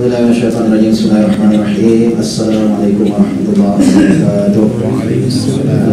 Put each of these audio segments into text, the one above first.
billahi minasyaitonir rajim. Bismillahirrahmanirrahim. Assalamualaikum warahmatullahi wabarakatuh.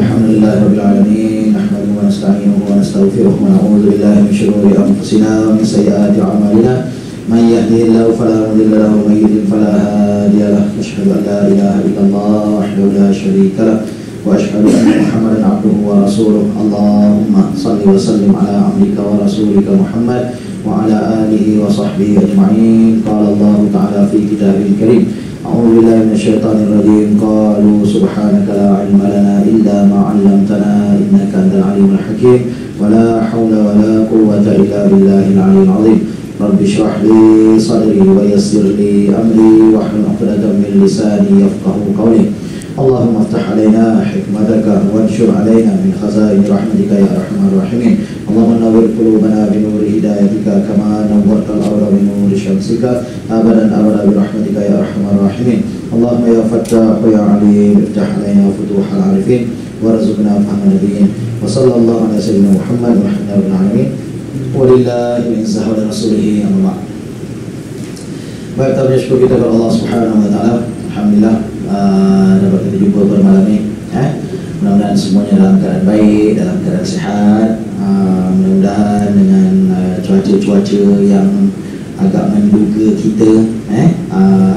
Alhamdulillahirabbil alamin. Nahmaduhu wa nasta'inuhu wa nastaghfiruh wa na'udzu billahi min shururi anfusina wa min sayyiati a'malina. Man yahdihillahu fala mudilla lahu wa man yudlil fala hadiya lahu. Asyhadu an la ilaha illallah wahdahu la syarika lahu wa asyhadu anna Muhammadan abduhu wa rasuluh. Allahumma shalli wa sallim ala abdika wa rasulika Muhammad wa ala alihi wa sahbihi ajma'in. Qala Allah ta'ala fi kitabihil karim. A'udzu billahi minasyaitonir rajim. Qalu subhanaka la ilma lana illa ma 'allamtana innaka antal alimul hakim. Wa la haula wa la quwwata illa billahil aliyyil 'azim. Rabbi shrah li sadri wa yassir li amri wahlul 'uqdatam min lisani yafqahu qawli. Allahumma aftah alaina hikmataka wanshur alaina min khazain rahmatika ya arhamar rahimin. Allahumma nawwir qulubana bi nuri hidayatika kama nawwartal arda bi nuri syamsika abadan abada bi rahmatika ya arhamar rahimin. Allahumma ya fattah ya alim iftah alaina futuhal arifin warzuqna fahma nabiyyin. Wa sallallahu ala sayyidina Muhammad wa rabbil alamin. Walillahi min sahwa rasulih amma. Baik, kita bersyukur kita kepada Allah Subhanahu wa taala. Alhamdulillah dapat kita jumpa pada malam ini. Mudah-mudahan semuanya dalam keadaan baik, dalam keadaan sehat. Mudah-mudahan dengan cuaca-cuaca yang agak menduga kita,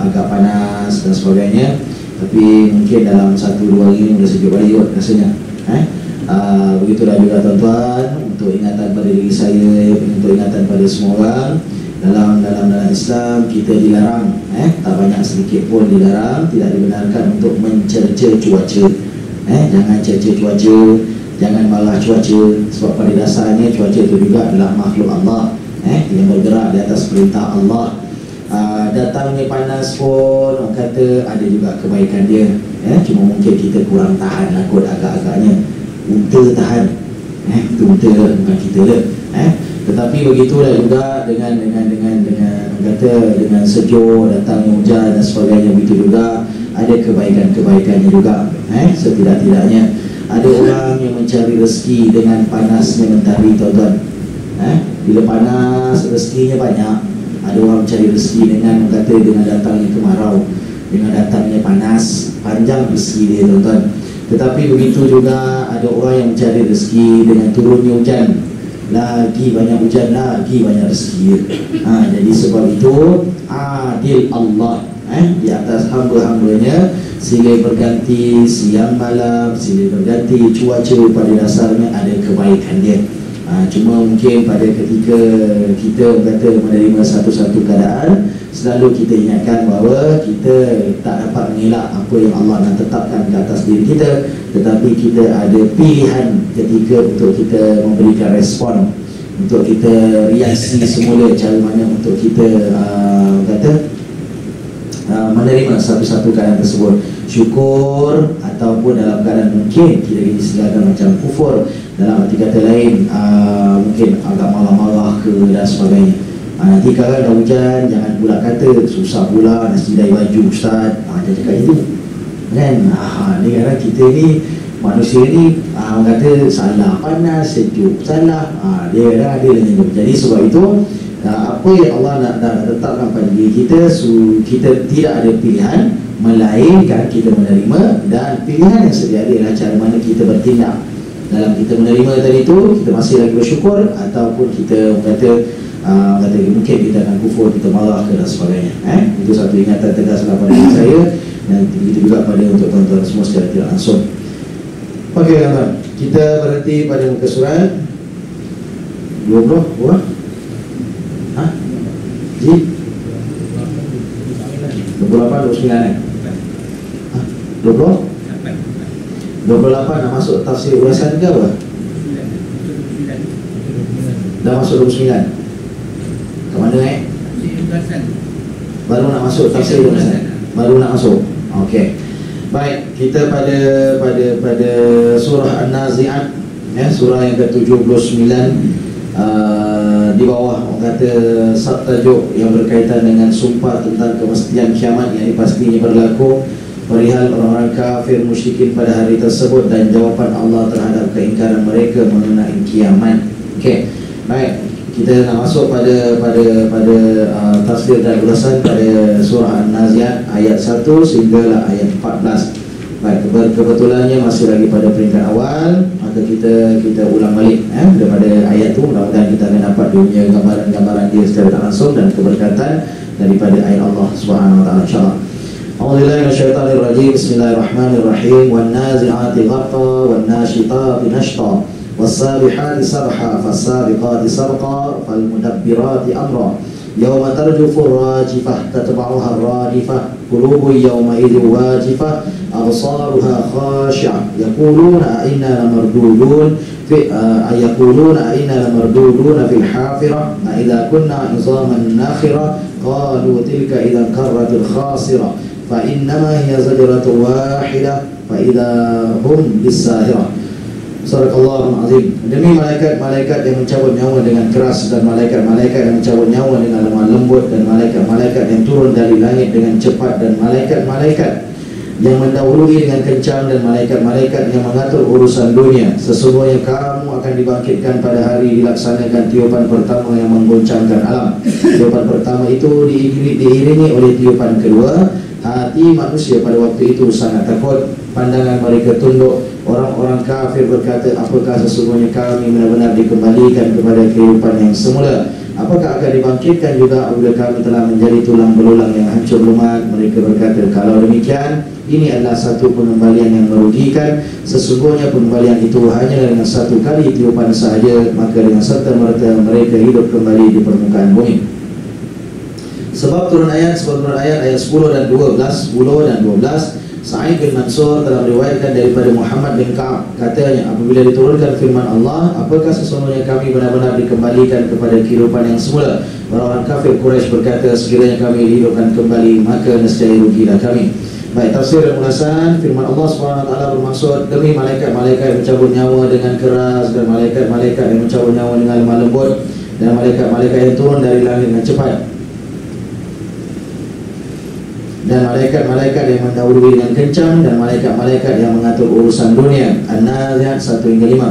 agak panas dan sebagainya. Tapi mungkin dalam 1-2 hari ini sudah sejuk balik kot rasanya. Begitulah juga tuan-tuan, untuk ingatan pada diri saya, untuk ingatan pada semua orang. Dalam Islam kita dilarang, tak banyak sedikit pun dilarang, tidak dibenarkan untuk mencerca cuaca. Jangan cerca cuaca, jangan marah cuaca, sebab pada dasarnya cuaca itu juga adalah makhluk Allah, yang bergerak di atas perintah Allah. Datangnya panas pun orang kata ada juga kebaikan dia, cuma mungkin kita kurang tahan lah kot agak-agaknya. Unta tahan, itu unta bukan kita lah. Tetapi begitulah juga dengan kata dengan sejuk, datangnya hujan dan sebagainya, begitu juga ada kebaikan-kebaikannya juga. Setidak-tidaknya ada orang yang mencari rezeki dengan panasnya mentari, tuan-tuan. Bila panas rezekinya banyak. Ada orang mencari rezeki dengan kata dengan datangnya kemarau, dengan datangnya panas, panjang rezeki dia, tuan-tuan. Tetapi begitu juga ada orang yang mencari rezeki dengan turunnya hujan. Lagi banyak hujan, lagi banyak rezeki. Jadi sebab itu adil Allah di atas hamba-hambanya, silih berganti siang malam, silih berganti cuaca, pada dasarnya ada kebaikan dia. Cuma mungkin pada ketika kita kata menerima satu-satu keadaan, selalu kita ingatkan bahawa kita tak dapat mengelak apa yang Allah nak tetapkan ke atas diri kita, tetapi kita ada pilihan ketika untuk kita memberikan respon, untuk kita reaksi semula cara mana untuk kita menerima satu-satu keadaan tersebut. Syukur ataupun dalam keadaan mungkin kita istilahkan macam kufur, dalam arti kata lain mungkin agak marah-marah ke dan sebagainya. Nanti kalau dah hujan, jangan pula kata susah pula nak sidai baju ustaz, jangan cakap itu kan. Ni kadang kita ni manusia ni kata salah panas, sejuk salah, dia kadang ada macam tu. Jadi sebab itu apa yang Allah nak tetapkan pada diri kita, kita tidak ada pilihan melainkan kita menerima, dan pilihan yang sedia adalah cara mana kita bertindak. Dalam kita menerima tadi itu, kita masih lagi bersyukur, ataupun kita kata mungkin kita akan kufur, kita marah ke dan sebagainya. Itu satu ingatan tegas pada diri saya, dan begitu juga pada untuk tuan-tuan semua secara tidak langsung. Okey tuan-tuan, kita berhenti pada muka surat 20 buah. Ji 28, 29 28 nak masuk tafsir ulasan ke apa? Dah masuk 29. Ke mana baru nak masuk tafsir ulasan. Baru nak masuk. Okey. Baik, kita pada surah An-Nazi'at, surah yang ke-79, di bawah orang kata subtajuk yang berkaitan dengan sumpah tentang kemestian kiamat yang pastinya berlaku, perihal orang-orang kafir musyrikin pada hari tersebut, dan jawapan Allah terhadap keingkaran mereka mengenai kiamat. Okey. Baik, Kita nak masuk pada tafsir dan ulasan pada surah An-Nazi'at ayat 1 sehinggalah ayat 14. Baik, kebetulannya masih lagi pada peringkat awal, maka kita ulang balik daripada ayat tu. Mudah-mudahan kita akan dapat dunia gambaran-gambaran dia secara tak langsung dan keberkatan daripada ayat Allah Subhanahu wa taala insyaallah. A'udzubillahi minasyaitonir rajim. Bismillahirrahmanirrahim. Wan nazi'ati gharqa wan nashitati nashta was-sabihati sabha fas-sabiqati sabqa fal mudabbirati amra yawma tarjufu ar-rajifah tatba'uha ar-radifah qulubu yawma idzin wajifah absaruha khashi'ah yaquluna inna lamardudun fi ayaquluna inna lamardudun fil hafirah idza kunna izaman nakhirah qalu tilka idzan karratul khasirah fa innama hiya zajratun wahidah fa idza hum bis-sahirah. Sadaqallahul azim. Demi malaikat-malaikat yang mencabut nyawa dengan keras dan malaikat-malaikat yang mencabut nyawa dengan lemah lembut dan malaikat-malaikat yang turun dari langit dengan cepat dan malaikat-malaikat yang mendahului dengan kencang dan malaikat-malaikat yang mengatur urusan dunia. Sesungguhnya kamu akan dibangkitkan pada hari dilaksanakan tiupan pertama yang menggoncangkan alam. Tiupan pertama itu diiringi oleh tiupan kedua. Hati manusia pada waktu itu sangat takut, pandangan mereka tunduk. Orang-orang kafir berkata, apakah sesungguhnya kami benar-benar dikembalikan kepada kehidupan yang semula? Apakah akan dibangkitkan juga apabila kami telah menjadi tulang belulang yang hancur lumat? Mereka berkata, kalau demikian, ini adalah satu pengembalian yang merugikan. Sesungguhnya pengembalian itu hanya dengan satu kali tiupan sahaja, maka dengan serta-merta mereka hidup kembali di permukaan bumi. Sebab turun ayat 10 dan 12. Sa'id bin Mansur telah meriwayatkan daripada Muhammad bin Ka'ab, katanya, apabila diturunkan firman Allah, apakah sesungguhnya kami benar-benar dikembalikan kepada kehidupan yang semula? Orang-orang kafir Quraisy berkata, sekiranya kami dihidupkan kembali, maka nescaya rugilah kami. Baik, tafsir dan ulasan firman Allah SWT bermaksud, demi malaikat-malaikat yang mencabut nyawa dengan keras dan malaikat-malaikat yang mencabut nyawa dengan lemah lembut dan malaikat-malaikat yang turun dari langit dengan cepat dan malaikat-malaikat yang mendahului dengan kencang dan malaikat-malaikat yang mengatur urusan dunia. An-Nazi'at 1 hingga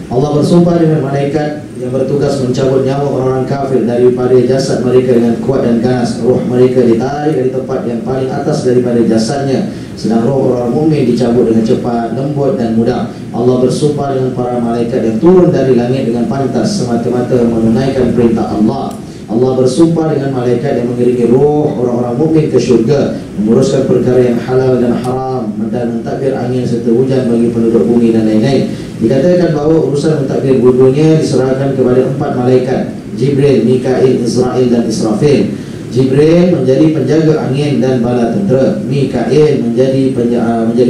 5. Allah bersumpah dengan malaikat yang bertugas mencabut nyawa orang-orang kafir daripada jasad mereka dengan kuat dan ganas. Roh mereka ditarik dari tempat yang paling atas daripada jasadnya, sedang roh orang mukmin dicabut dengan cepat, lembut dan mudah. Allah bersumpah dengan para malaikat yang turun dari langit dengan pantas semata-mata menunaikan perintah Allah. Allah bersumpah dengan malaikat yang mengiringi roh orang-orang mukmin ke syurga, menguruskan perkara yang halal dan haram, dan mentadbir angin serta hujan bagi penduduk bumi dan lain-lain. Dikatakan bahawa urusan mentadbir dunia diserahkan kepada 4 malaikat, Jibril, Mikail, Israel dan Israfil. Jibril menjadi penjaga angin dan bala tentera, Mikail menjadi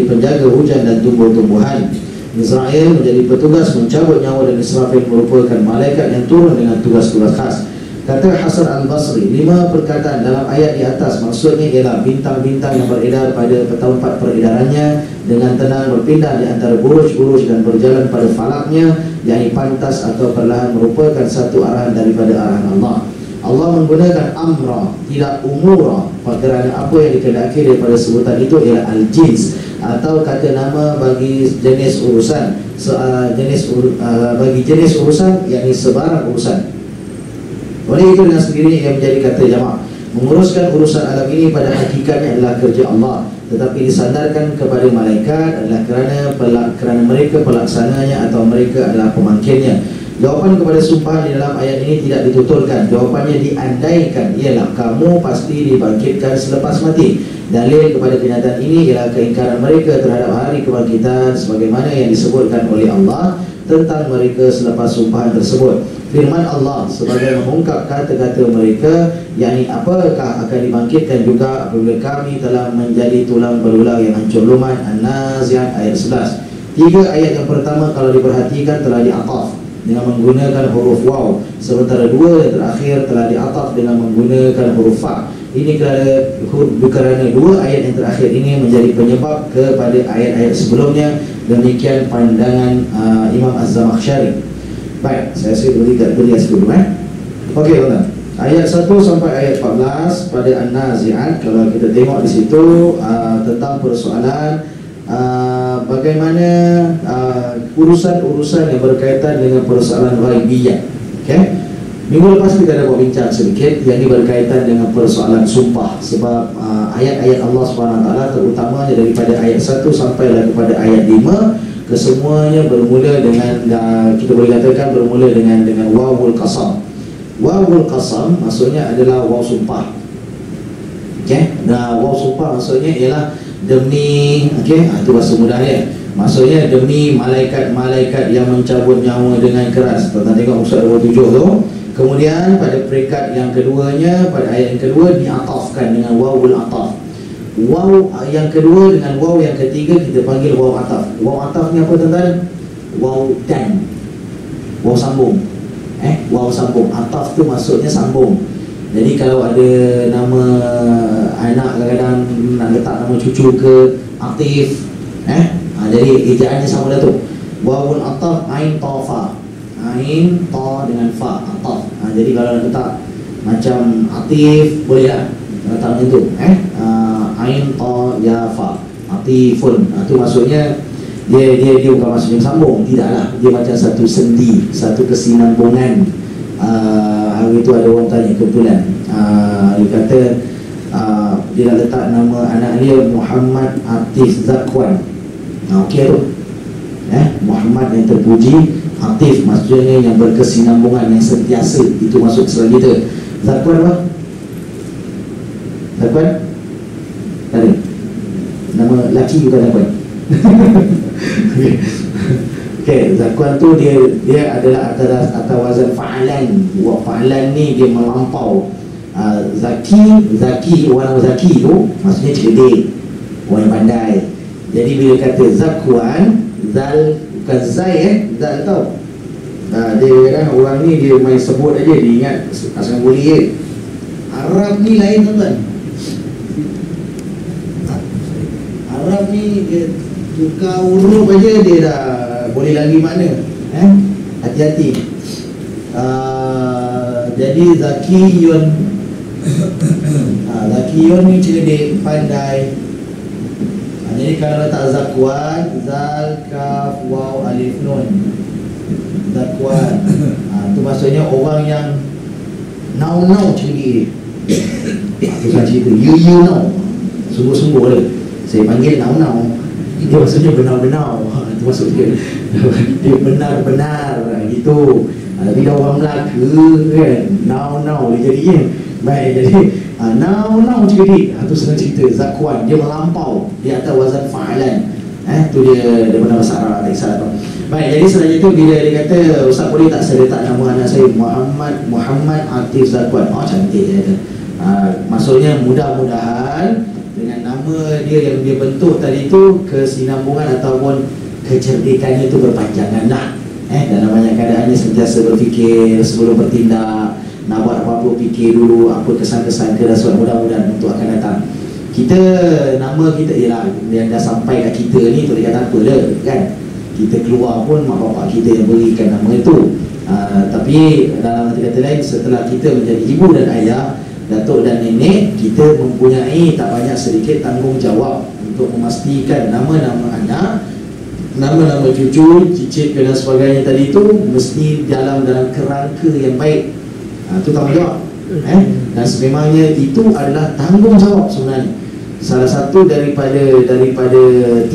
penjaga hujan dan tumbuh-tumbuhan, Israel menjadi petugas mencabut nyawa, dan Israfil merupakan malaikat yang turun dengan tugas-tugas khas. Kata Hasan Al-Basri, 5 perkataan dalam ayat di atas maksudnya ialah bintang-bintang yang beredar pada tempat peredarannya dengan tenang berpindah di antara buruj-buruj dan berjalan pada falaknya, yakni pantas atau perlahan, merupakan satu arahan daripada arahan Allah. Allah menggunakan amra, tidak umura, kerana apa yang dikehendaki daripada sebutan itu ialah al-jins, atau kata nama bagi jenis urusan, bagi jenis urusan, yakni sebarang urusan. Oleh itu dengan sendirinya ia menjadi kata jamak. Menguruskan urusan alam ini pada hakikatnya adalah kerja Allah, tetapi disandarkan kepada malaikat adalah kerana mereka pelaksananya atau mereka adalah pemangkinnya. Jawapan kepada sumpahan di dalam ayat ini tidak dituturkan. Jawapannya diandaikan, ialah kamu pasti dibangkitkan selepas mati. Dalil kepada kenyataan ini ialah keingkaran mereka terhadap hari kebangkitan, sebagaimana yang disebutkan oleh Allah tentang mereka selepas sumpahan tersebut. Firman Allah sebagai mengungkap kata-kata mereka, yakni apakah akan dibangkitkan juga apabila kami telah menjadi tulang belulang yang hancur lumat. An-Nazi'at ayat 11. 3 ayat yang pertama kalau diperhatikan telah diataf dengan menggunakan huruf waw, sementara 2 yang terakhir telah diataf dengan menggunakan huruf fa. Ini kerana 2 ayat yang terakhir ini menjadi penyebab kepada ayat-ayat sebelumnya. Demikian pandangan Imam Az-Zamakhsyari. Baik, saya beri sebelum Okey, tuan-tuan. Ayat 1 sampai ayat 14 pada An-Nazi'at, kalau kita tengok di situ tentang persoalan bagaimana urusan-urusan yang berkaitan dengan persoalan ghaibiyah. Okey. Minggu lepas kita ada buat bincang sedikit yang ini berkaitan dengan persoalan sumpah. Sebab ayat-ayat Allah SWT terutamanya daripada ayat 1 sampai kepada ayat 5, kesemuanya bermula dengan, kita boleh katakan bermula dengan wawul qasam. Wawul qasam maksudnya adalah waw sumpah. Okey. Nah, waw sumpah maksudnya ialah demi, okey, itu bahasa mudahnya. Maksudnya demi malaikat-malaikat yang mencabut nyawa dengan keras. Tuan tengok Ustaz 27 tu. Kemudian pada peringkat yang keduanya, pada ayat yang kedua diatafkan dengan wawul ataf. Waw yang kedua dengan waw yang ketiga kita panggil waw ataf. Waw ataf ni apa tuan-tuan? Waw dan. Waw sambung. Waw sambung. Ataf tu maksudnya sambung. Jadi kalau ada nama anak kadang-kadang nak letak nama cucu ke Atif, jadi ejaannya sama dah tu. Wawul ataf ain ta fa. Ain ta dengan fa ataf. Jadi kalau nak letak macam Atif boleh tak? Letak macam tu. Ain ta ya fa. Atifun. Itu maksudnya dia bukan maksudnya sambung, tidaklah. Dia macam satu sendi, satu kesinambungan. Hari itu ada orang tanya kebetulan, dia kata dia nak letak nama anak dia Muhammad Atif Zakwan. Okey tu, Muhammad yang terpuji, Atif maksudnya yang berkesinambungan, yang sentiasa. Itu masuk Islam kita. Zakwan apa? Zakwan? Tak ada. Nama lelaki bukan Zakwan. Okey, Zakwan tu dia adalah atas wazan fa'alan. Fa'alan ni dia melampau. Zaki, orang nama Zaki tu maksudnya cerdik, orang yang pandai. Jadi bila kata Zakwan, zal bukan zai, zal tau. Dia kan orang ni dia main sebut aja, dia ingat asal boleh je. Arab ni lain tuan-tuan. Arab ni dia tukar huruf aja dia dah boleh lagi makna. Hati-hati. Jadi Zakiyun, Zakiyun ni cerdik, pandai. Jadi kalau letak Zakwan, Zal, Kaf, Waw, Alif, Nun. Zakwan, itu maksudnya orang yang now cerdik. Itu kan cerita you know, sungguh-sungguh dia. Saya panggil now. Dia maksudnya benar-benar. Itu maksudnya dia benar-benar gitu. Tapi dia orang Melaka kan, now dia jadinya. Baik, jadi now cerdik. Itu senang cerita. Zakwan, dia melampau, dia atas wazan fa'alan. Itu dia daripada bahasa Arab, tak kisah tu. Baik, jadi selain itu bila dia kata, Ustaz boleh tak saya letak nama anak saya Muhammad Atif Zakwan. Cantik dia kata. Maksudnya mudah-mudahan dengan nama dia yang dia bentuk tadi tu, kesinambungan ataupun kecerdikannya itu berpanjangan lah. Dalam banyak keadaannya sentiasa berfikir sebelum bertindak. Nak buat apa-apa fikir dulu apa kesan-kesan ke rasuah, mudah-mudahan untuk akan datang. Kita, nama kita ialah yang dah sampai kat kita ni, tu dia kata apa dah kan. Kita keluar pun mak bapak kita yang berikan nama itu. Tapi dalam kata lain, setelah kita menjadi ibu dan ayah, datuk dan nenek, kita mempunyai tak banyak sedikit tanggungjawab untuk memastikan nama-nama anak, nama-nama cucu, cicit dan sebagainya tadi itu mesti dalam kerangka yang baik. Itu tanggungjawab. Dan sememangnya itu adalah tanggungjawab sebenarnya. Salah satu daripada 3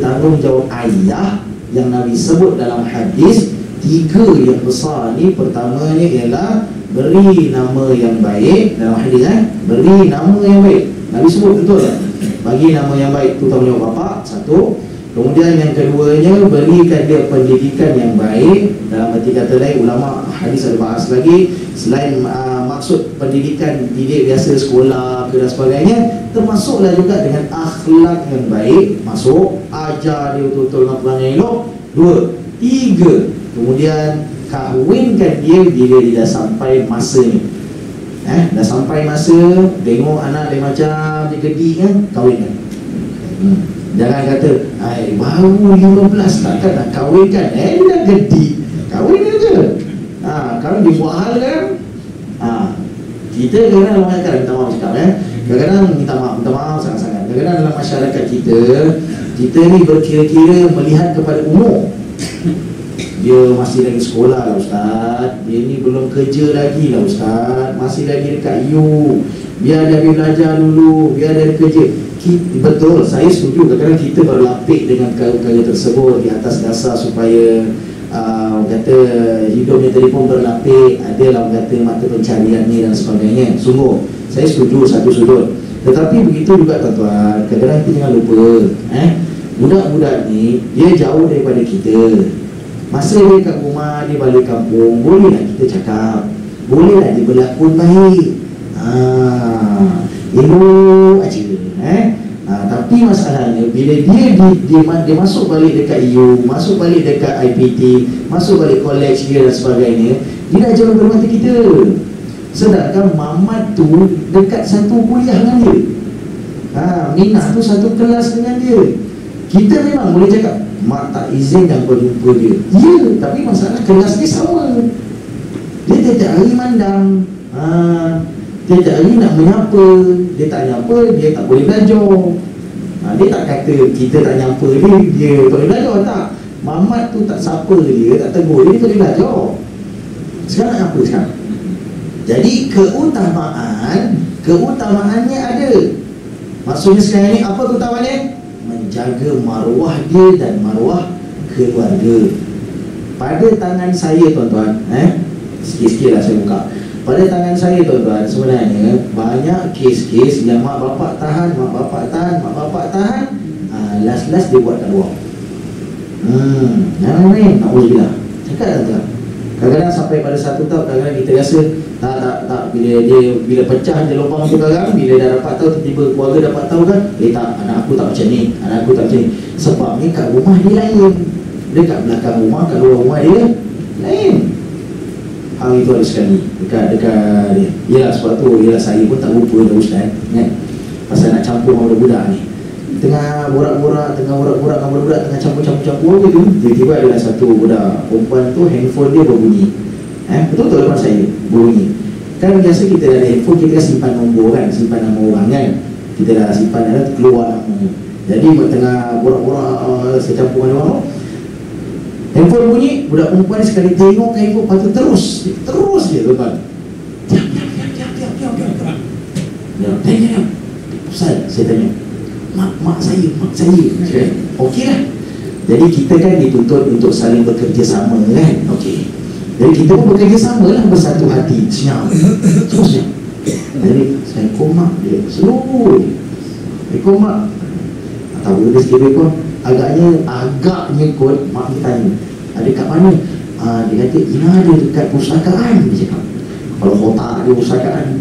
tanggungjawab ayah yang Nabi sebut dalam hadis, 3 yang besar ni. Pertamanya ialah beri nama yang baik. Dalam hadis beri nama yang baik, Nabi sebut betul tak? Bagi nama yang baik itu tanggungjawab bapa, satu. Kemudian yang keduanya, berikan dia pendidikan yang baik. Dalam arti kata lain, ulama hadis ada bahas lagi, selain maksud pendidikan didik biasa sekolah dan sebagainya, termasuklah juga dengan akhlak yang baik. Masuk, ajar dia betul-betul dengan perangai elok. 2, 3, kemudian kahwinkan dia bila dia dah sampai masa ni. Dah sampai masa, tengok anak dia macam dia gedi kan, kahwinkan. Jangan kata, baru 15 takkan nak kahwinkan. Dia dah gedi, kahwin je. Kalau dia buat hal kan, kita kadang-kadang minta maaf cakap kadang-kadang minta maaf sangat-sangat. Kadang-kadang dalam masyarakat kita ni berkira-kira melihat kepada umur. dia masih lagi sekolah lah Ustaz, dia ni belum kerja lagi lah Ustaz, masih lagi dekat IU, biar dia belajar dulu, biar dia kerja. Betul, saya setuju. Kadang-kadang kita berlapik dengan perkara tersebut di atas dasar supaya kata hidupnya tadi pun berlapik, adalah kata mata pencarian ni dan sebagainya. Sungguh saya setuju satu sudut. Tetapi begitu juga tuan-tuan, kadang-kadang kita jangan lupa budak-budak ni dia jauh daripada kita. Masa dia kat rumah, dia balik kampung, bolehlah kita cakap, bolehlah dia berlakon baik, elok aja, tapi masalahnya bila dia masuk balik dekat IU, masuk balik dekat IPT, masuk balik college dia dan sebagainya, dia dah jauh dari mata kita. Sedangkan mamat tu dekat satu kuliah dengan dia, Minah tu satu kelas dengan dia. Kita memang boleh cakap, mak tak izinkan kau jumpa dia. Ya, tapi masalah kelas dia sama. Dia tiap hari mandang, tiap hari nak menyapa. Dia tak nyapa, dia tak boleh belajar. Dia tak kata kita tak nyapa dia tak boleh belajar. Tak, mamat tu tak sapa dia, tak tegur dia, boleh belajar. Sekarang apa sekarang? Jadi keutamaannya ada. Maksudnya sekarang ni apa keutamaannya? Menjaga maruah dia dan maruah keluarga. Pada tangan saya tuan-tuan, sikit-sikit lah saya buka. Pada tangan saya tuan-tuan, sebenarnya banyak kes-kes yang mak bapak tahan, last-last dia buat kat luar. Yang lain, na'udzubillah. Cakap tuan-tuan, kadang-kadang sampai pada satu tahap, kadang-kadang kita rasa tak, bila pecah je lubang tu sekarang, bila dah dapat tahu, tiba-tiba keluarga dapat tahu kan, tak, anak aku tak macam ni, sebabnya kat rumah dia lain, dekat belakang rumah, kat luar rumah dia lain. Hal itu ada sekali dekat dia. Yalah, sebab tu saya pun tak lupa dah Ustaz, kan, pasal nak campur dengan budak-budak ni. Tengah borak-borak dengan budak-budak, tengah campur gitu, tiba-tiba ada satu budak perempuan tu, handphone dia berbunyi. Betul-betul depan saya bunyi. Kan biasa kita dah ada handphone, kita dah simpan nombor kan, simpan nama orang kan, kita dah simpan, dah keluar nama. Jadi tengah borak-borak secampur dengan orang, handphone bunyi, budak perempuan ni sekali tengok handphone, lepas tu terus dia tuan-tuan, diam. Ustaz, saya tanya, mak saya okey lah. Jadi kita kan dituntut untuk saling bekerjasama kan, okey. Jadi kita pun bekerjasama lah, bersatu hati, senyap, terusnya. Jadi Assalamualaikum mak, dia slow, Assalamualaikum mak, tahu dia sikit pun agaknya kot. Mak dia tanya, ada kat mana? Dia kata, ini ada dekat pustakaan. Dia cakap, kalau otak dia pustakaan,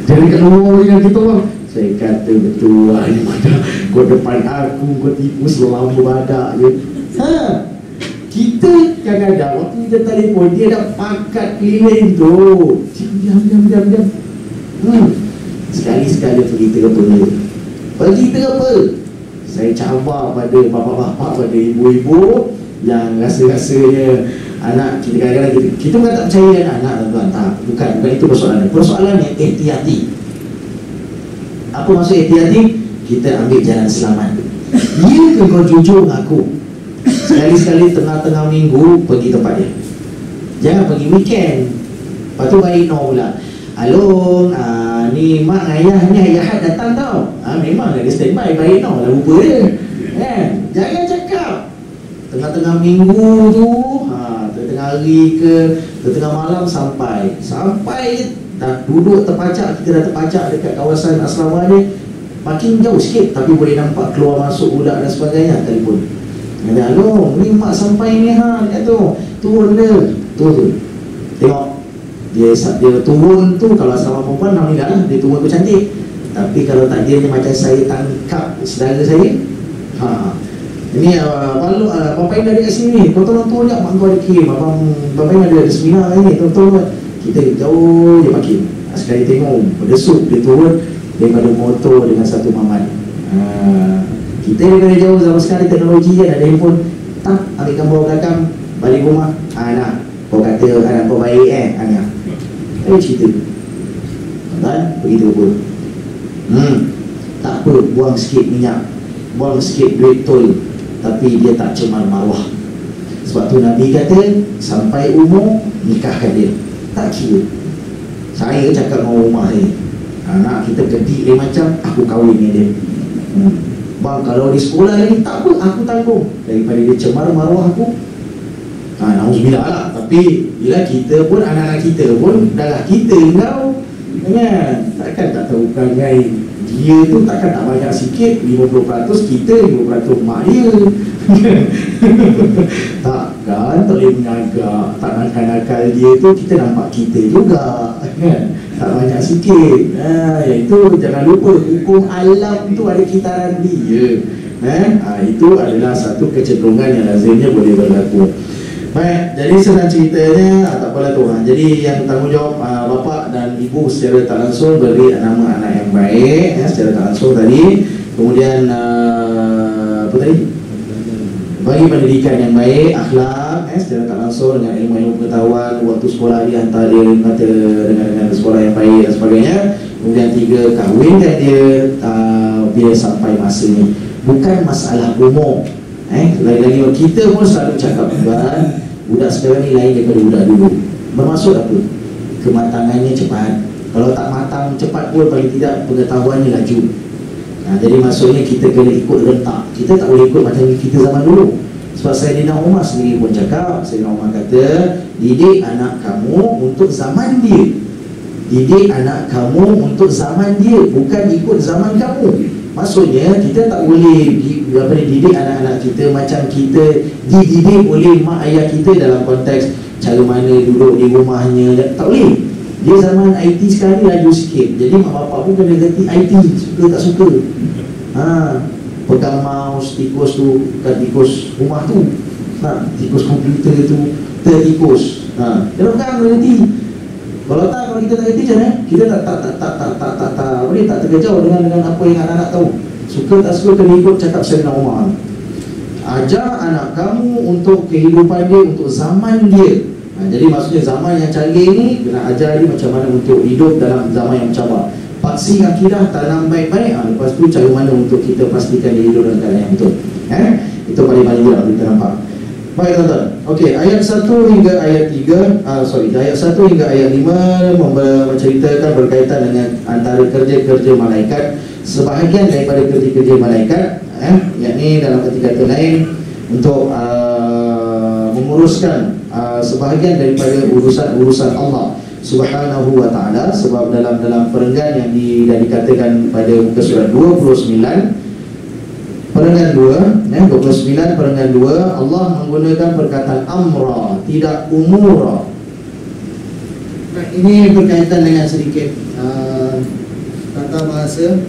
dia dekat luar dengan kita bang. Saya kata, betul lah, kau depan aku, kau tipu selama badak je. Kita kadang-kadang waktu kita telefon, dia dah pakat keliling tu, diam. Sekali-sekali pergi apa? Saya cabar pada bapak-bapak, pada ibu-ibu yang rasa-rasanya anak kita kadang-kadang kita bukan tak percaya anak tuan-tuan. Tak, bukan itu persoalannya. Persoalannya hati-hati. Apa maksud hati-hati? Kita ambil jalan selamat. Ya ke kau jujur dengan aku? Sekali-sekali tengah-tengah minggu pergi tempat dia, jangan pergi weekend. Lepas tu balik no pula, halo, ni mak ayah ni ayah datang tau. Memang dia standby, balik no lah, lupa dia kan. Jangan cakap tengah-tengah minggu tu, tengah hari ke tengah malam, sampai dah duduk terpacak. Kita dah terpacak dekat kawasan asrama ni, makin jauh sikit tapi boleh nampak keluar masuk budak dan sebagainya. Telefon, halo, ni mak sampai ni dia tu, turun dia. Tengok dia turun tu, kalau asrama perempuan alhamdulillah lah, dia turun tu cantik. Tapi kalau tak, dia macam saya tangkap saudara saya. Ini Bapak Im ada kat sini, kau tolong turun je, mak kau ada kirim, Bapak Im ada seminar ni, tolong. Kita jauh je makin. Sekali tengok berdesuk, dia turun daripada motor dengan satu mamat. Kita daripada jauh, zaman sekarang teknologi kan, ada handphone, tak ambil gambar belakang, balik rumah, nak kau kata anak kau baik anak. Ada cerita kan, begitu pun. Tak apa, buang sikit minyak, buang sikit duit tol, tapi dia tak cemar maruah. Sebab tu Nabi kata sampai umur nikahkan dia. Tak kira. Saya cakap dengan rumah ni, anak kita ketik dia macam, aku kahwin dengan dia. Bang, kalau di sekolah lagi, tak apa, aku tanggung. Daripada dia cemar maruah aku, na'udzubillah lah. Tapi bila kita pun, anak-anak kita pun dah lah kita kau, kan? Takkan tak tahu perangai dia tu, takkan tak banyak sikit 50% kita, 50% mak dia. Takkan tak boleh menjaga. Tak nakal-nakal dia tu kita nampak kita juga, kan? Tak banyak sikit. Iaitu jangan lupa hukum alam tu ada kitaran dia. Itu adalah satu kecenderungan yang lazimnya boleh berlaku. Baik, jadi senang ceritanya, tak apalah tu. Jadi yang tanggungjawab bapa dan ibu secara tak langsung beri nama anak yang baik, secara tak langsung tadi. Kemudian apa tadi? Bagi pendidikan yang baik, akhlak, secara tak langsung dengan ilmu-ilmu pengetahuan, waktu sekolah dihantar dia dengan sekolah yang baik dan sebagainya. Kemudian 3, kahwinkan dia bila sampai masanya. Bukan masalah umur. Lagi-lagi kita pun selalu cakap, budak sekarang ni lain daripada budak dulu. Bermaksud apa? Kematangannya cepat. Kalau tak matang cepat pun paling tidak pengetahuannya laju. Jadi maksudnya kita kena ikut rentak. Kita tak boleh ikut macam kita zaman dulu. Sebab Sayyidina Umar sendiri pun cakap, Sayyidina Umar kata, didik anak kamu untuk zaman dia. Didik anak kamu untuk zaman dia, bukan ikut zaman kamu. Maksudnya kita tak boleh didik anak-anak kita macam kita dididik oleh mak ayah kita dalam konteks cara mana duduk di rumahnya. Tak boleh. Dia zaman IT sekarang ni laju sikit. Jadi mak bapak pun kena ganti IT, suka tak suka. Pegang mouse, tikus tu, bukan tikus rumah tu, tikus komputer tu, tertikus. Dia pegang ganti. Kalau kita tak ganti macam mana? Kita tak terkejauh dengan apa yang anak-anak tahu. Suka tak suka kena ikut cakap Sayyidina Umar. Ajar anak kamu untuk kehidupan dia, untuk zaman dia. Jadi maksudnya zaman yang canggih ni kena ajar dia macam mana untuk hidup dalam zaman yang mencabar. Paksi akidah, tanam baik-baik. Lepas tu cara mana untuk kita pastikan dia hidup dalam keadaan yang betul. Itu paling-paling jelas kita nampak. Baik tuan-tuan. Okey, ayat 1 hingga ayat 3, ayat 1 hingga ayat 5 menceritakan berkaitan dengan antara kerja-kerja malaikat. Sebahagian daripada kerja-kerja malaikat, yakni dalam arti kata lain untuk menguruskan sebahagian daripada urusan-urusan Allah Subhanahu wa ta'ala. Sebab dalam perenggan yang dikatakan pada muka surat 29 Perenggan 2, 29 perenggan 2, Allah menggunakan perkataan amra, tidak umura. Ini berkaitan dengan sedikit tata bahasa.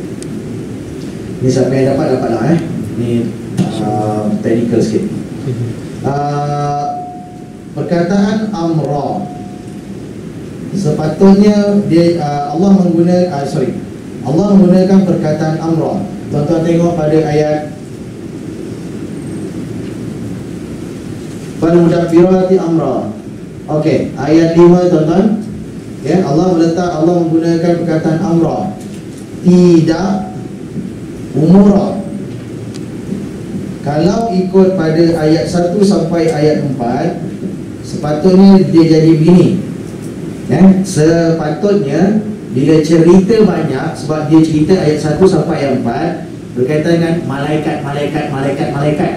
Ini siapa yang dapatlah. Ini technical sikit. Perkataan amra, sepatutnya dia Allah menggunakan perkataan amra. Tuan-tuan tengok pada ayat Fal-mudabbirati amra. Okey, ayat 5 tuan-tuan. Allah menggunakan perkataan amra, tidak umura. Kalau ikut pada ayat 1 sampai ayat 4, sepatutnya dia jadi begini. Sepatutnya bila cerita banyak, sebab dia cerita ayat 1 sampai ayat 4 berkaitan dengan malaikat,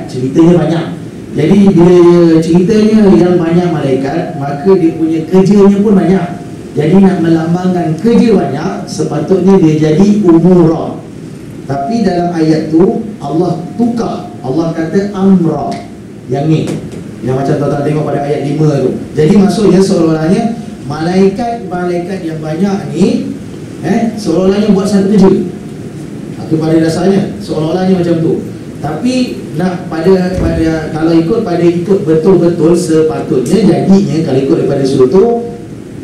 ceritanya banyak. Jadi bila ceritanya yang banyak malaikat, maka dia punya kerjanya pun banyak. Jadi nak melambangkan kerja banyak, sepatutnya dia jadi umura. Tapi dalam ayat tu Allah tukar, Allah kata amra. Yang ni, yang macam tuan-tuan tengok pada ayat 5 tu. Jadi maksudnya seolah-olahnya malaikat yang banyak ni seolah-olahnya buat satu kerja. Kepada dasarnya seolah-olahnya macam tu. Tapi nak kalau ikut betul-betul sepatutnya jadinya, kalau ikut daripada sudut tu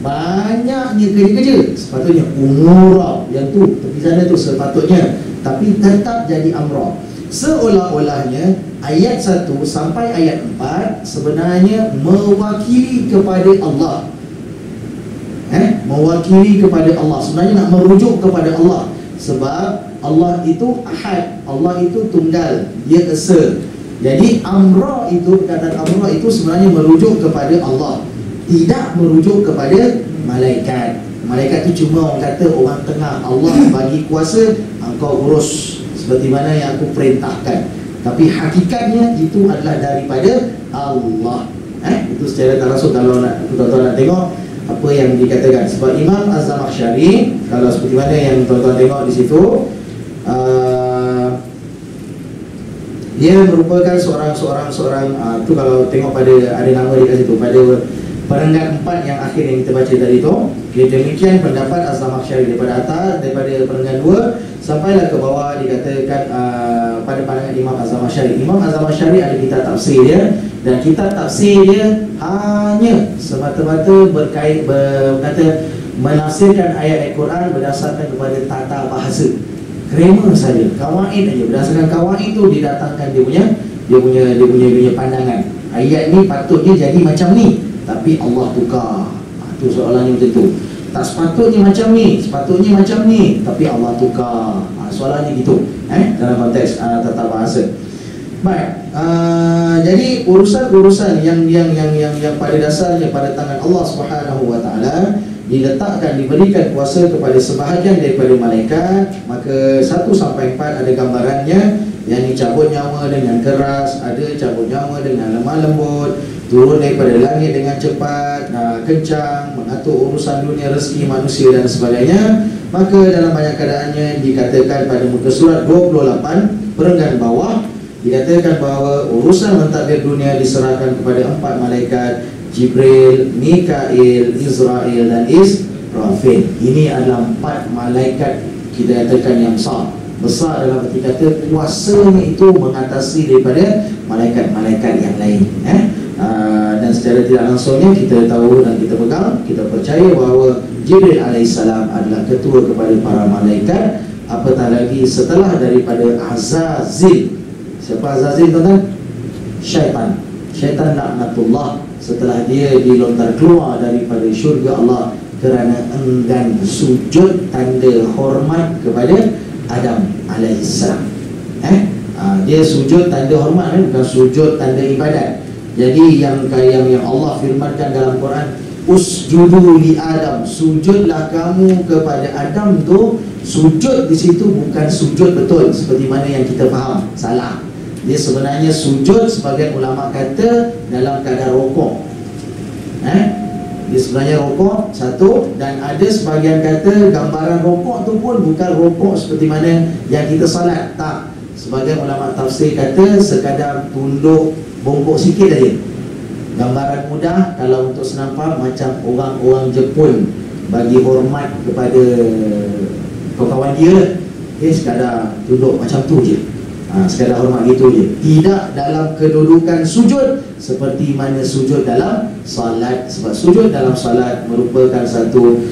banyaknya kerja-kerja, sepatutnya umura yang tu tepi sana tu sepatutnya, tapi tetap jadi amra. Seolah-olahnya ayat 1 sampai ayat 4 sebenarnya mewakili kepada Allah. Mewakili kepada Allah, sebenarnya nak merujuk kepada Allah. Sebab Allah itu ahad, Allah itu tunggal, dia esa. Jadi amra itu, perkataan amra itu sebenarnya merujuk kepada Allah, tidak merujuk kepada malaikat. Malaikat itu cuma orang kata orang tengah. Allah bagi kuasa, engkau urus seperti mana yang aku perintahkan. Tapi hakikatnya itu adalah daripada Allah. Itu secara tak langsung kalau tuan-tuan nak tengok apa yang dikatakan. Sebab Imam Az-Zamakhsyari, kalau seperti mana yang tuan-tuan tengok di situ, dia merupakan seorang tu kalau tengok pada ada nama dia kat situ pada perenggan 4 yang akhir yang kita baca tadi tu. Okay, demikian pendapat Az-Zamakhsyari daripada atas, daripada perenggan 2 sampailah ke bawah dikatakan pada pandangan Imam Az-Zamakhsyari. Imam Az-Zamakhsyari ada kitab tafsir dia, dan kitab tafsir dia hanya semata-mata berkata menafsirkan ayat Al-Quran berdasarkan kepada tata bahasa, grammar saja, kawaid aja. Berdasarkan kawaid itu didatangkan dia punya pandangan. Ayat ni patutnya jadi macam ni, tapi Allah tukar. Itu soalannya macam tu. Tak sepatutnya macam ni, sepatutnya macam ni, tapi Allah tukar. Soalannya gitu. Dalam konteks tata bahasa. Baik. Jadi urusan-urusan yang pada dasarnya pada tangan Allah Subhanahu Wa Taala diletakkan, diberikan kuasa kepada sebahagian daripada malaikat. Maka 1 sampai 4 ada gambarannya, yang dicabut nyawa dengan keras, ada cabut nyawa dengan lemah lembut, turun daripada langit dengan cepat, kencang, mengatur urusan dunia, rezeki manusia dan sebagainya. Maka dalam banyak keadaannya dikatakan pada muka surat 28 perenggan bawah, dikatakan bahawa urusan mentadbir dunia diserahkan kepada 4 malaikat, Jibril, Mikail, Israel dan Israfil. Ini adalah 4 malaikat kita katakan yang besar dalam arti kata kuasanya itu mengatasi daripada malaikat-malaikat yang lain. Dan secara tidak langsungnya kita tahu dan kita pegang, kita percaya bahawa Jibril alaihissalam adalah ketua kepada para malaikat. Apatah lagi setelah daripada Azazil. Siapa Azazil tuan-tuan? Syaitan laknatullah. Setelah dia dilontar keluar daripada syurga Allah kerana enggan sujud tanda hormat kepada Adam alaihissalam. Dia sujud tanda hormat, bukan sujud tanda ibadat. Jadi yang Allah firmankan dalam Quran, usjudu li Adam, sujudlah kamu kepada Adam tu. Sujud di situ bukan sujud betul seperti mana yang kita faham, salah. Dia sebenarnya sujud, sebagian ulama kata dalam keadaan rokok. Dia sebenarnya rokok satu, dan ada sebagian kata gambaran rokok tu pun bukan rokok seperti mana yang kita salat, tak. Sebagian ulama tafsir kata sekadar tunduk bongkok sikit aja. Gambaran mudah kalau untuk senang faham, macam orang-orang Jepun bagi hormat kepada kawan dia, sekadar tunduk macam tu je. Sekadar hormat gitu je, tidak dalam kedudukan sujud seperti mana sujud dalam salat. Sebab sujud dalam salat merupakan satu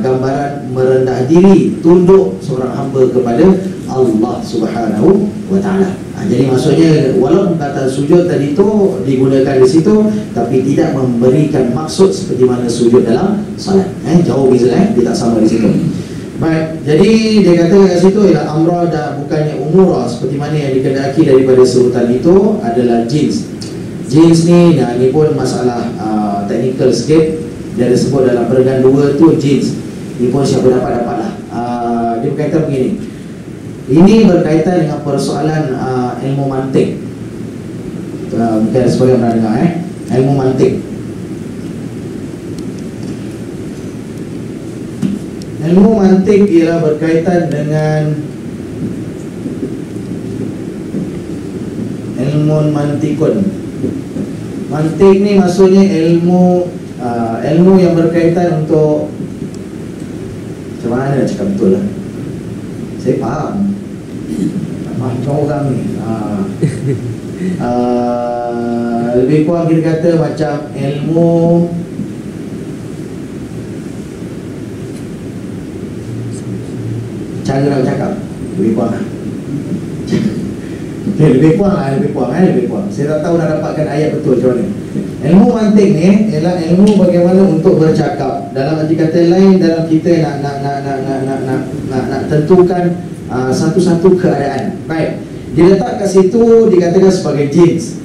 gambaran merendah diri, tunduk seorang hamba kepada Allah Subhanahu Wa Taala. Jadi maksudnya walaupun kata sujud tadi tu digunakan di situ, tapi tidak memberikan maksud seperti mana sujud dalam salat. Jauh beza, dia tak sama di situ. Baik, jadi dia kata kat situ ialah amrah dan bukannya umurah seperti mana yang dikehendaki daripada sebutan itu adalah jins. Jins ni, ni pun masalah teknikal sikit. Dia ada sebut dalam perenggan 2 tu jins. Ni pun siapa dapat lah. Dia berkaitan begini. Ini berkaitan dengan persoalan ilmu mantik. Mungkin ada sebagian pernah dengar ilmu mantik. Ilmu mantik ialah berkaitan dengan ilmu mantikun. Mantik ni maksudnya ilmu yang berkaitan untuk, macam mana nak cakap betul lah, saya faham macam orang ni lebih kurang kita kata macam ilmu cara nak bercakap, lebih kurang lah. Okay, lebih kurang. Saya tak tahu nak dapatkan ayat betul macam mana. Ilmu mantik ni ialah ilmu bagaimana untuk bercakap. Dalam arti kata lain, dalam kita nak tentukan satu-satu keadaan. Baik. Dia letak kat situ, dikatakan sebagai jins.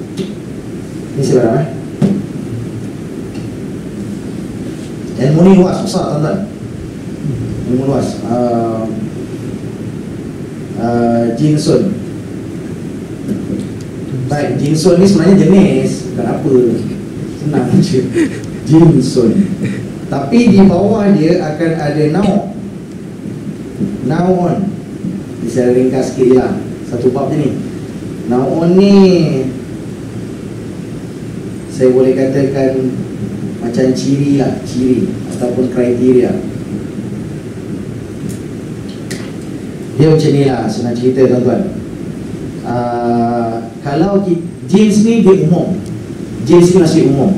Ini sebenarnya ilmu ni luas, besar tuan-tuan. Ilmu luas. Jinsun. Baik, jinsun ni sebenarnya jenis, bukan apa. Senang je. Jinsun. Tapi di bawah dia akan ada naun. Naun. Bisa ringkas sikit je lah satu bab je ni. Naun ni saya boleh katakan macam ciri lah, ciri ataupun kriteria. Dia macam ni lah senang cerita tuan-tuan. Kalau jins ni dia umum, jins ni masih umum.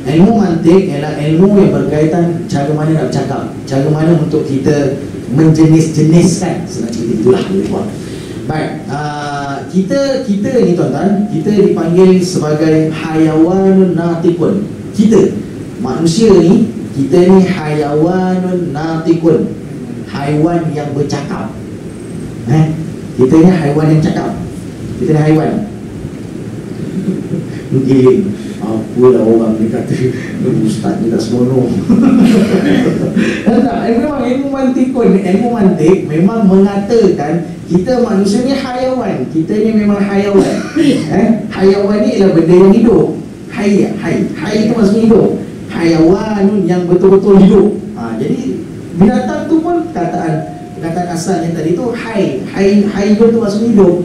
Ilmu mantik ialah ilmu yang berkaitan cara mana nak bercakap, cara mana untuk kita menjenis-jeniskan, senang cerita itulah. Baik, kita ni tuan-tuan, kita dipanggil sebagai hayawanun natikun. Kita manusia ni, kita ni hayawanun natikun, haiwan yang bercakap. Kita ni haiwan yang cakap. Kita ni haiwan. Giling. Apalah orang ni kata ustaz ni tak senonoh. Tak, memang ilmu mantikun, ilmu mantik memang mengatakan kita manusia ni hayawan. Kita ni memang hayawan. Hayawan ni ialah benda yang hidup. Hai itu maksudnya hidup. Hayawanun yang betul-betul hidup. Jadi binatang tu pun kataan asalnya tadi tu hai tu maksudnya hidup.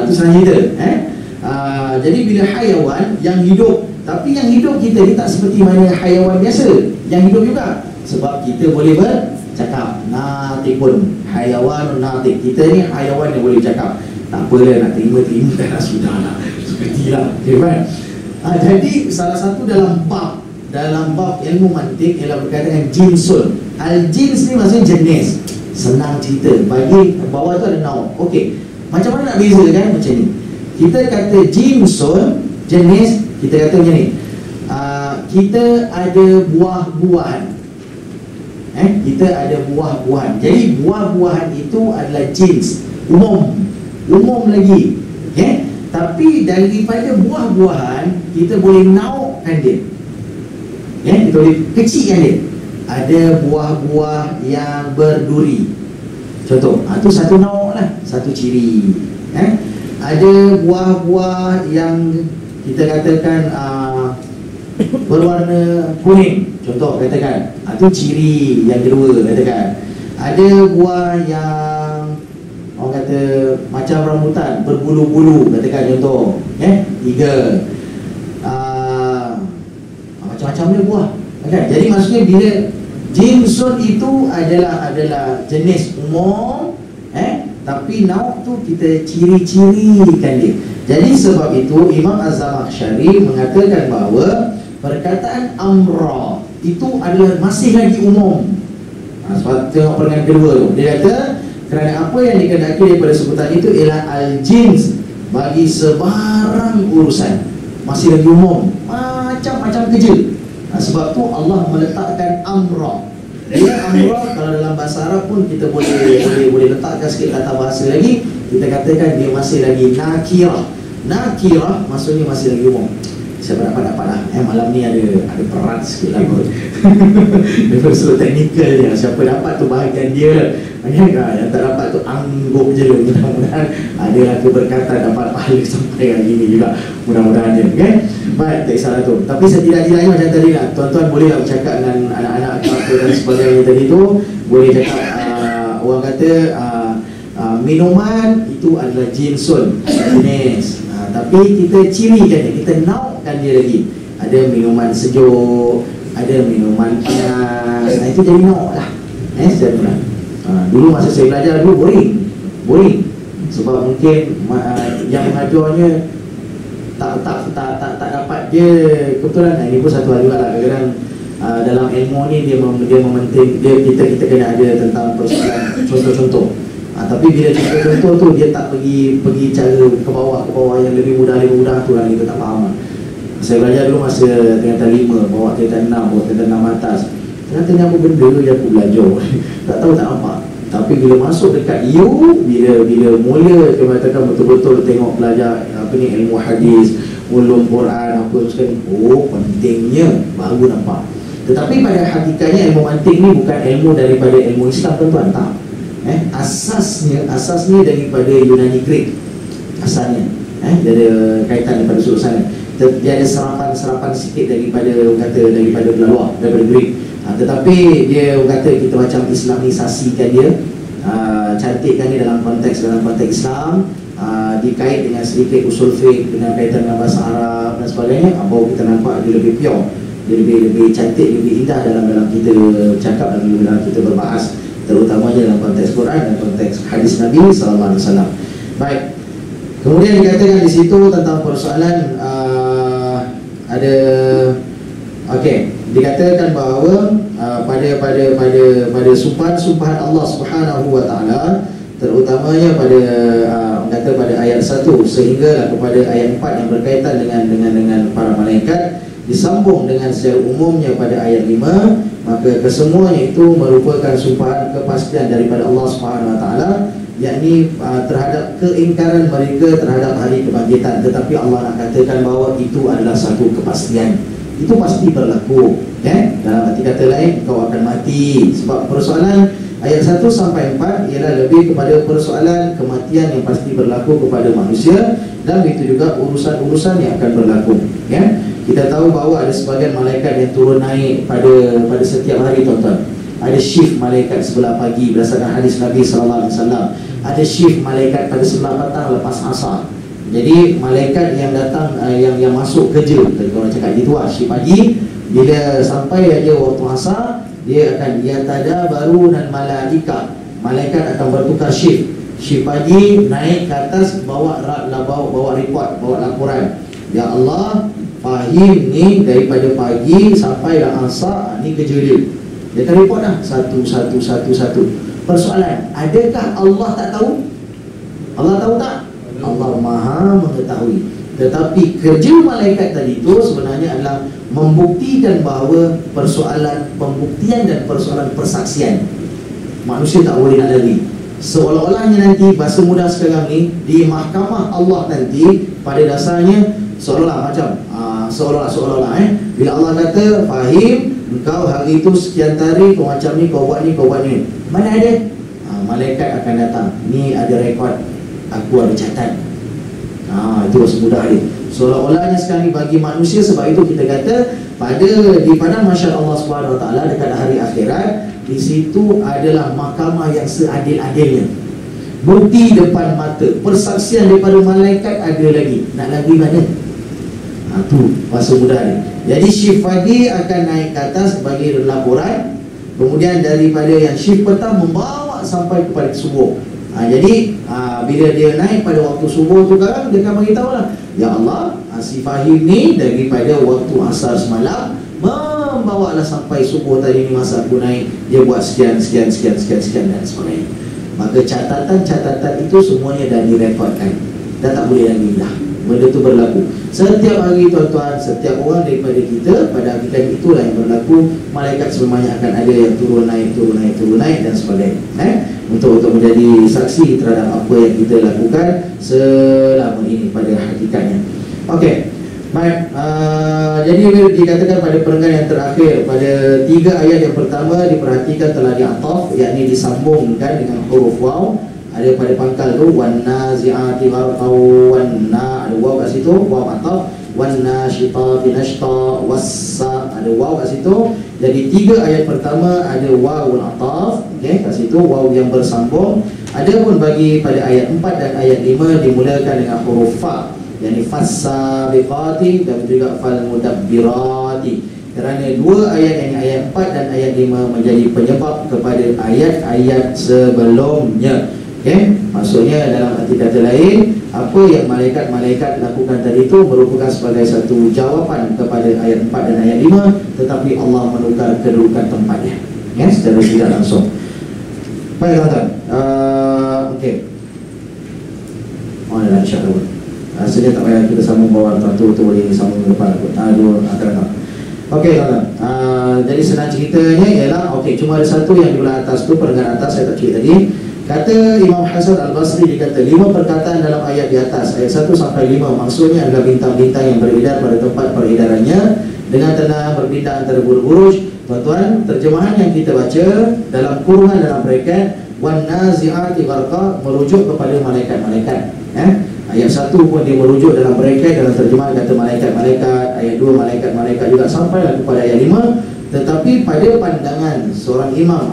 Itu senang cerita. Jadi bila hayawan yang hidup, tapi yang hidup kita ni tak seperti mana hayawan biasa yang hidup juga. Sebab kita boleh bercakap. Natikun, hayawanun natik. Kita ni hayawan yang boleh bercakap. Tak apalah, nak terima dah, sudah lah. Sepertilah. Okay, right? Jadi salah satu dalam bab ilmu mantik ialah berkaitan dengan jinsun. Al-jins ni maksudnya jenis. Senang cerita. Bagi bawah tu ada noun. Okey. Macam mana nak bezakan macam ni? Kita kata jinsun, jenis, kita kata macam ni. Kita ada buah-buahan. Kita ada buah-buahan. Jadi buah-buahan itu adalah jins. Umum lagi. Tapi daripada buah-buahan kita boleh naukkan dia. Kita boleh kecilkan dia. Ada buah-buah yang berduri. Contoh, itu satu nauk lah, satu ciri. Ada buah-buah yang kita katakan berwarna kuning. Contoh katakan, itu ciri yang kedua katakan. Ada buah yang orang kata macam rambutan berbulu-bulu katakan contoh. Tiga. Macam-macam dia buah. Jadi maksudnya bila jinsun itu adalah jenis umum, tapi nauk tu kita ciri-cirikan dia. Jadi sebab itu Imam Az-Zamakhsyari mengatakan bahawa perkataan amra itu adalah masih lagi umum. Sebab tengok perkataan kedua tu, dia kata kerana apa yang dikehendaki daripada sebutan itu ialah al-jins, bagi sebarang urusan. Masih lagi umum, macam-macam kerja. Sebab tu Allah meletakkan amra. Dia amra kalau dalam bahasa Arab pun kita boleh letakkan sikit kata bahasa lagi. Kita katakan dia masih lagi nakirah. Nakirah maksudnya masih lagi umum. Siapa dapat lah. Malam ni ada peran sikit lah kot. Daripada sudut teknikal dia, siapa dapat tu bahagian dia. Yang tak dapat tu angguk je. Mudah-mudahan adalah keberkatan dapat pahala sampai hari ini juga. Mudah-mudahan je. Baik, tak salah tu. Tapi setidak-tidaknya macam tadi lah, tuan-tuan bolehlah bercakap dengan anak-anak dan sebagainya tadi tu. Boleh cakap, orang kata minuman itu adalah jinsun, jenis. Tapi kita cirikan dia, kita naukkan dia lagi. Ada minuman sejuk, ada minuman panas. Itu jadi nauk lah. Secara mudah. Dulu masa saya belajar dulu boring. Sebab mungkin yang mengajarnya tak dapat je kebetulan. Ini pun satu hal juga lah. Kadang-kadang dalam ilmu ni dia mementing kita kena ada tentang persoalan contoh-contoh. Tapi bila contoh tu dia tak pergi cara ke bawah yang lebih mudah tu lah kita tak faham. Saya belajar dulu masa tingkatan 5, bawa tingkatan 6, bawa tingkatan 6 atas. Ternyata apa benda yang aku belajar tak tahu tak nampak. Tapi bila masuk dekat you, bila mula dia mengatakan betul-betul tengok belajar apa ni, ilmu hadis, ulum Quran, apa sekali, oh pentingnya, baru nampak. Tetapi pada hakikatnya ilmu mantik ni bukan ilmu daripada ilmu Islam, tuan-tuan, tak. Asasnya daripada Yunani Greek. Asalnya dia ada kaitan daripada sudut sana. Dia ada serapan sikit daripada luar, daripada Greek. Tetapi dia kata kita macam Islamisasikan dia, cantikkan dia dalam konteks Islam, dikait dengan sedikit usul fiqh, dengan kaitan dengan bahasa Arab dan sebagainya. Baru kita nampak dia lebih pure, dia lebih cantik, lebih indah dalam kita cakap dan dalam kita berbahas, terutamanya dalam konteks Quran dan konteks hadis Nabi SAW. Baik, kemudian dikatakan di situ tentang persoalan ada dikatakan bahawa pada sumpahan Allah Subhanahu wa taala, terutamanya pada ayat 1 sehingga kepada ayat 4 yang berkaitan dengan para malaikat, disambung dengan secara umumnya pada ayat 5, maka kesemuanya itu merupakan sumpahan kepastian daripada Allah Subhanahu wa taala, yakni terhadap keingkaran mereka terhadap hari kebangkitan. Tetapi Allah nak katakan bahawa itu adalah satu kepastian, itu pasti berlaku, dalam arti kata lain, kau akan mati. Sebab persoalan ayat 1 sampai 4 ialah lebih kepada persoalan kematian yang pasti berlaku kepada manusia, dan begitu juga urusan-urusan yang akan berlaku. Kita tahu bahawa ada sebagian malaikat yang turun naik pada setiap hari, tuan-tuan. Ada shift malaikat sebelah pagi berdasarkan hadis Nabi SAW. Ada shift malaikat pada sebelah petang lepas asar. Jadi malaikat yang datang, yang masuk kerja, orang cakap gitu lah, shift pagi, bila sampai aja waktu asar, dia akan yatadabaru dan malaika, malaikat akan bertukar shift. Shift pagi naik ke atas, bawa report, bawa laporan. Ya Allah, Fahim ni daripada pagi sampai asar, ni kerja dia. Dia akan report dah satu. Persoalan, adakah Allah tak tahu? Allah tahu tak? Allah Maha mengetahui. Tetapi kerja malaikat tadi itu sebenarnya adalah membuktikan bahawa persoalan pembuktian dan persoalan persaksian manusia tak boleh nak lari. Seolah-olahnya nanti, bahasa mudah sekarang ni, di mahkamah Allah nanti, pada dasarnya seolah-olah macam seolah-olah bila Allah kata, Fahim, engkau hari itu sekian tarikh, kau macam ni, kau buat ni, mana ada? Malaikat akan datang, ni ada rekod, aku ada catat. Itu semudah dia. Seolah-olahnya sekarang ni bagi manusia. Sebab itu kita kata di padang mahsyar Allah Subhanahu wa taala dekat hari akhirat, di situ adalah mahkamah yang seadil-adilnya. Bukti depan mata, persaksian daripada malaikat ada lagi. Nak lagi mana? Tu bahasa mudah dia. Jadi shift pagi akan naik ke atas bagi laporan. Kemudian daripada yang shift petang membawa sampai kepada subuh. Jadi bila dia naik pada waktu subuh tu kan, dia akan beritahu lah, ya Allah, si Fahim ni daripada waktu asar semalam membawalah sampai subuh tadi ni, masa aku naik, dia buat sekian dan sebagainya. Maka catatan itu semuanya dah direkodkan, dah tak boleh lagi dah. Benda tu berlaku setiap hari, tuan-tuan. Setiap orang daripada kita, pada hakikat itulah yang berlaku. Malaikat semuanya akan ada yang turun naik dan sebagainya, untuk menjadi saksi terhadap apa yang kita lakukan selama ini pada hakikatnya. Okey, baik. Jadi dikatakan pada perenggan yang terakhir, pada 3 ayat yang pertama diperhatikan telah di'ataf, yakni disambungkan dengan huruf waw. Ada pada pangkal tu, wan nazi'ati gharqaw, ada waw kat situ, waw ataf. Wan nasyitati nashta, wassa, ada waw kat situ. Jadi 3 ayat pertama ada wawul ataf, kat situ waw yang bersambung. Adapun bagi pada ayat 4 dan ayat 5 dimulakan dengan huruf fa, yakni fas-sabiqati dan juga fal mudabbirati. Kerana 2 ayat, yang ayat 4 dan ayat 5 menjadi penyebab kepada ayat-ayat sebelumnya. Maksudnya dalam arti kata lain, apa yang malaikat lakukan tadi itu merupakan sebagai satu jawapan kepada ayat 4 dan ayat 5, tetapi Allah menukar kedudukan tempatnya, secara tidak langsung. Baik, tuan-tuan. Okey. Alhamdulillah, insya-Allah. Rasanya tak payah kita sambung bawah, tu boleh sambung depan. Dua akan. Okey kawan. Jadi senang ceritanya ialah cuma ada satu yang di belah atas tu, perenggan atas saya tak cerita tadi. Kata Imam Hasan Al-Basri, dia kata 5 perkataan dalam ayat di atas, ayat 1 sampai 5, maksudnya adalah bintang-bintang yang beredar pada tempat peredarannya dengan tenang berbintang antara buruj-buruj. Tuan-tuan, terjemahan yang kita baca dalam kurungan dalam bracket wan nazi'ati gharqa merujuk kepada malaikat-malaikat. Ayat 1 pun dia merujuk dalam bracket dalam terjemahan kata malaikat-malaikat, ayat 2 malaikat-malaikat juga sampailah kepada ayat 5. Tetapi pada pandangan seorang imam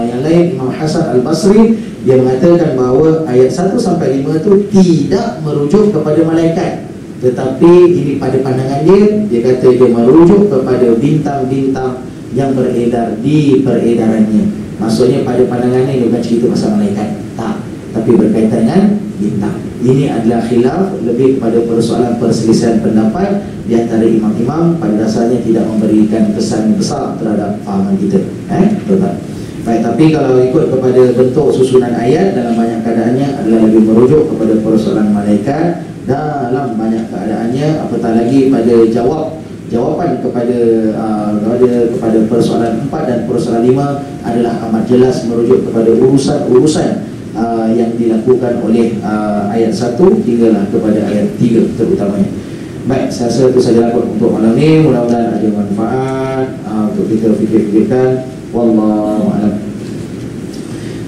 yang lain, Imam Hasan Al-Basri, dia mengatakan bahawa ayat 1 sampai 5 itu tidak merujuk kepada malaikat, tetapi ini pada pandangan dia kata dia merujuk kepada bintang-bintang yang beredar di peredarannya. Maksudnya pada pandangannya dia bukan cerita pasal malaikat, tak, tapi berkaitan dengan bintang. Ini adalah khilaf, lebih kepada persoalan perselisihan pendapat di antara imam-imam, pada dasarnya tidak memberikan kesan besar terhadap fahaman kita. Betul. Baik, tapi kalau ikut kepada bentuk susunan ayat, dalam banyak keadaannya adalah lebih merujuk kepada persoalan malaikat, dalam banyak keadaannya, apatah lagi pada jawapan kepada persoalan 4 dan persoalan 5 adalah amat jelas merujuk kepada urusan-urusan yang dilakukan oleh ayat 1 hinggalah kepada ayat 3 terutamanya. Baik, saya rasa itu saja untuk malam ni. Mudah-mudahan ada manfaat untuk kita fikir-fikirkan. Wallahu a'lam.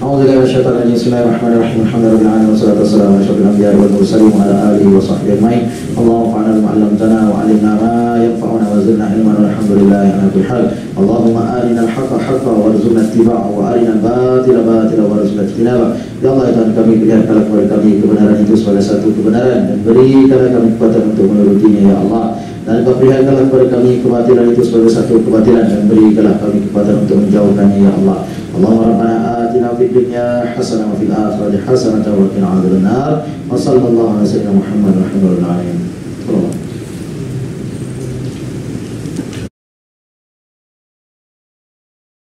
A'udzubillahi minasyaitonir rajim. Bismillahirrahmanirrahim. Alhamdulillahirabbil alamin wassalatu wassalamu ala asyrofil anbiya'i wal mursalin wa ala alihi wa sahbihi ajma'in. Allahumma fa'alna bima 'allamtana wa 'allimna ma yanfa'una wa zidna ilman walhamdulillahi ala kulli hal. Allahumma arina al-haqqa haqqan warzuqna ittiba'ahu wa arina al-batila batilan warzuqna ijtinaba. Ya Allah, ya Tuhan kami, berikanlah kepada kami kebenaran itu sebagai satu kebenaran dan berikanlah kami kekuatan untuk menurutinya ya Allah. Dan Kau berikanlah kepada kami kebatilan itu sebagai satu kebatilan dan berikanlah kami kekuatan untuk menjauhkannya ya Allah. Allahumma rabbana atina fid dunya hasanah wa fil akhirati hasanah wa qina adzabannar. Wa sallallahu alaihi wa sallam Muhammad wa alihi.